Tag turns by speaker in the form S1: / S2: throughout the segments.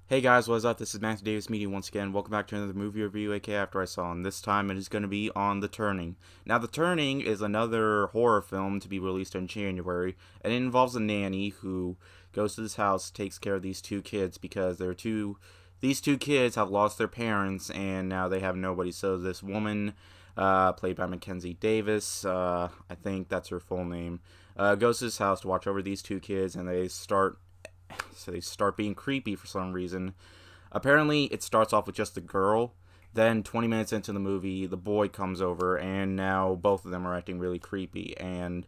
S1: Hey guys, what's up? This is Max Davis Media once again. Welcome back to another movie review, aka After I Saw, and this time it is going to be on The Turning. Now, The Turning is another horror film to be released in January, and it involves a nanny who goes to this house, takes care of these two kids because these two kids have lost their parents, and now they have nobody. So this woman, played by Mackenzie Davis, I think that's her full name, goes to this house to watch over these two kids, and they start being creepy for some reason. Apparently, it starts off with just the girl. Then, 20 minutes into the movie, the boy comes over, and now both of them are acting really creepy. And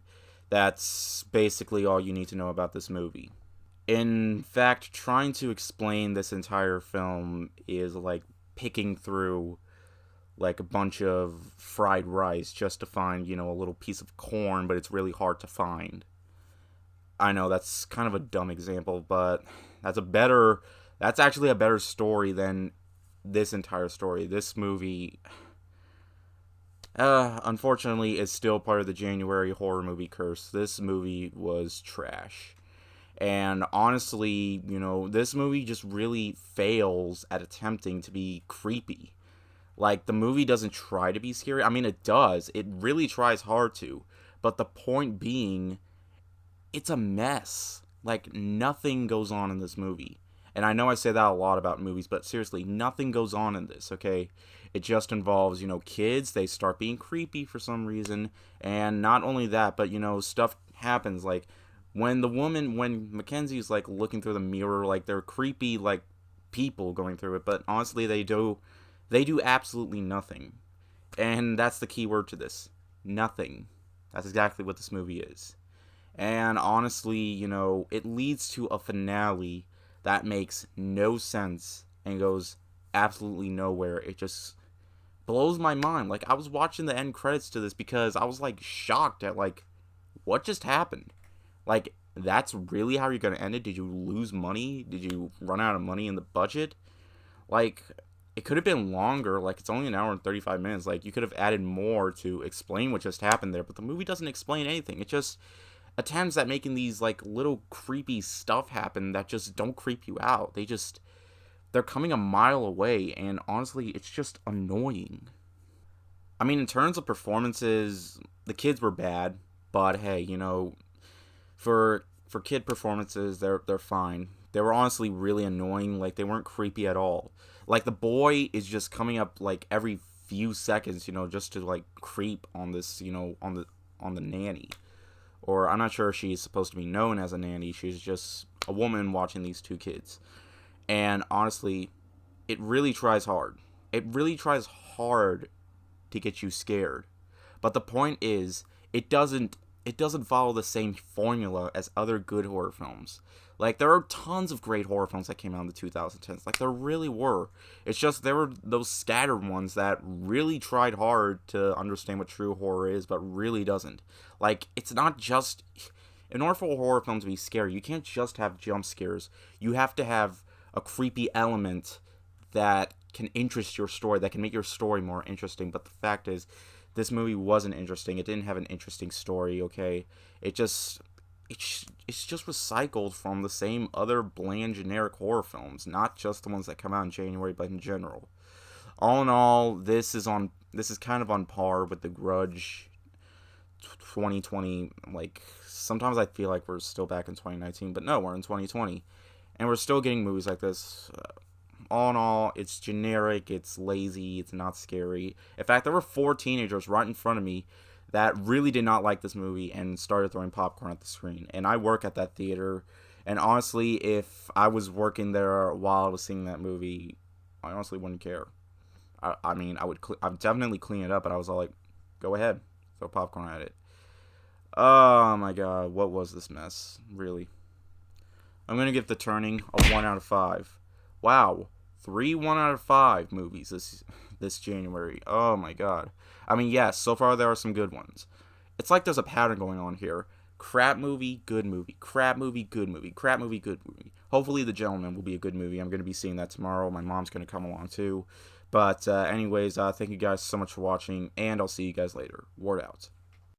S1: that's basically all you need to know about this movie. In fact, trying to explain this entire film is like picking through like a bunch of fried rice just to find, a little piece of corn, but it's really hard to find. I know that's kind of a dumb example, but that's actually a better story than this entire story. This movie, unfortunately, is still part of the January horror movie curse. This movie was trash. And honestly, this movie just really fails at attempting to be creepy. Like, the movie doesn't try to be scary. I mean, it does. It really tries hard to. But the point being, it's a mess. Like, nothing goes on in this movie. And I know I say that a lot about movies, but seriously, nothing goes on in this, okay? It just involves, kids, they start being creepy for some reason. And not only that, but, stuff happens. Like, when Mackenzie's, like, looking through the mirror, like, they're creepy, like, people going through it. But honestly, they do absolutely nothing. And that's the key word to this. Nothing. That's exactly what this movie is. And honestly, it leads to a finale that makes no sense and goes absolutely nowhere. It just blows my mind. Like, I was watching the end credits to this because I was like shocked at like what just happened. Like, that's really how you're going to end it? Did you lose money? Did you run out of money in the budget? Like, it could have been longer. Like, it's only an hour and 35 minutes. Like, you could have added more to explain what just happened there, but the movie doesn't explain anything. It just attempts at making these like little creepy stuff happen that just don't creep you out. They're coming a mile away, and honestly, it's just annoying. I mean, in terms of performances, the kids were bad, but hey, for kid performances, they're fine. They were honestly really annoying. Like, they weren't creepy at all. Like, the boy is just coming up like every few seconds, just to like creep on this, on the nanny. Or I'm not sure if she's supposed to be known as a nanny. She's just a woman watching these two kids. And honestly, it really tries hard. It really tries hard to get you scared. But the point is, it doesn't follow the same formula as other good horror films. Like, there are tons of great horror films that came out in the 2010s. Like, there really were. It's just there were those scattered ones that really tried hard to understand what true horror is, but really doesn't. Like, it's not just. In order for a horror film to be scary, you can't just have jump scares. You have to have a creepy element that can interest your story, that can make your story more interesting. But the fact is, this movie wasn't interesting. It didn't have an interesting story, okay? It just it's just recycled from the same other bland generic horror films, not just the ones that come out in January, but in general. All in all, this is kind of on par with The Grudge 2020. Like, sometimes I feel like we're still back in 2019, but no, we're in 2020 and we're still getting movies like this. All in all, it's generic, it's lazy, it's not scary. In fact, there were four teenagers right in front of me that really did not like this movie and started throwing popcorn at the screen. And I work at that theater, and honestly, if I was working there while I was seeing that movie, I honestly wouldn't care. I mean, I'd definitely clean it up, but I was all like, go ahead, throw popcorn at it. Oh my god, what was this mess? Really. I'm gonna give The Turning a 1 out of 5. Wow, three 1 out of 5 movies this January. Oh my god. I mean, yes, so far there are some good ones. It's like there's a pattern going on here. Crap movie, good movie. Crap movie, good movie. Crap movie, good movie. Hopefully, The Gentleman will be a good movie. I'm going to be seeing that tomorrow. My mom's going to come along too. But, anyways, thank you guys so much for watching, and I'll see you guys later. Word out.